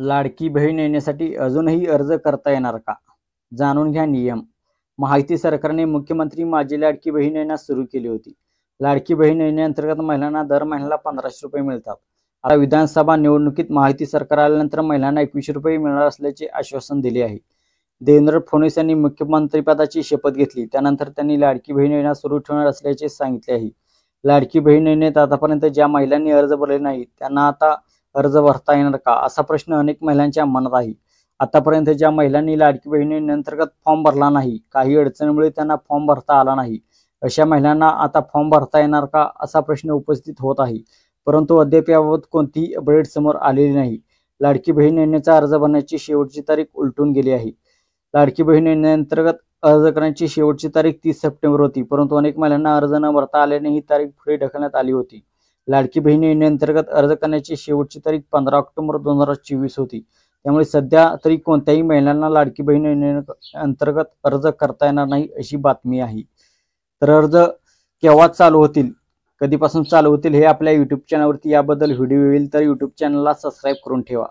लाडकी बहीण येण्यासाठी अजूनही अर्ज करता येणार का? जाणून घ्या नियम. महायुती सरकारने मुख्यमंत्री माझी लाडकी बहीण योजना सुरू केली होती. लाडकी बहीण योजनेअंतर्गत महिलांना दर महिन्याला 1500 रुपये मिळतात. आता विधानसभा निवडणुकीत महायुती सरकार आल्यानंतर महिलांना 2100 रुपये मिळणार असल्याचे आश्वासन दिले आहे. देवेंद्र फडणवीस यांनी मुख्यमंत्रीपदाची शपथ घेतली त्यानंतर त्यांनी लाडकी बहीण योजना सुरू ठेवणार असल्याचे सांगितले आहे. लाडकी बहीण योजनेत आतापर्यंत ज्या महिलांनी अर्ज भरले नाही त्यांना आता अर्ज भरता येणार का, असा प्रश्न अनेक महिलांच्या मनात आहे. आतापर्यंत ज्या महिलांनी लाडकी बहीण योजनेअंतर्गत फॉर्म भरला नाही, काही अडचणीमुळे त्यांना फॉर्म भरता आला नाही, अशा महिलांना आता फॉर्म भरता येणार का, असा प्रश्न उपस्थित होत आहे. परंतु अद्याप याबाबत कोणतीही अपडेट समोर आलेली नाही. लाडकी बहीण योजनेचा अर्ज भरण्याची शेवटची तारीख उलटून गेली आहे. लाडकी बहीण योजनेअंतर्गत अर्ज करण्याची शेवटची तारीख 30 सप्टेंबर होती, परंतु अनेक महिलांना अर्ज न भरता आल्याने ही तारीख पुढे ढकलण्यात आली होती. लाडकी बहीण योजनेअंतर्गत अर्ज करण्याची शेवटची तारीख 15 ऑक्टोबर 2024 होती. त्यामुळे सध्या तरी कोणत्याही महिलांना लाडकी बहीण योजनेअंतर्गत अर्ज करता येणार नाही अशी बातमी आहे. तर अर्ज केव्हा चालू होतील, कधीपासून चालू होतील हे आपल्या यूट्यूब चॅनलवरती याबद्दल व्हिडिओ येईल, तर यूट्यूब चॅनलला सबस्क्राईब करून ठेवा.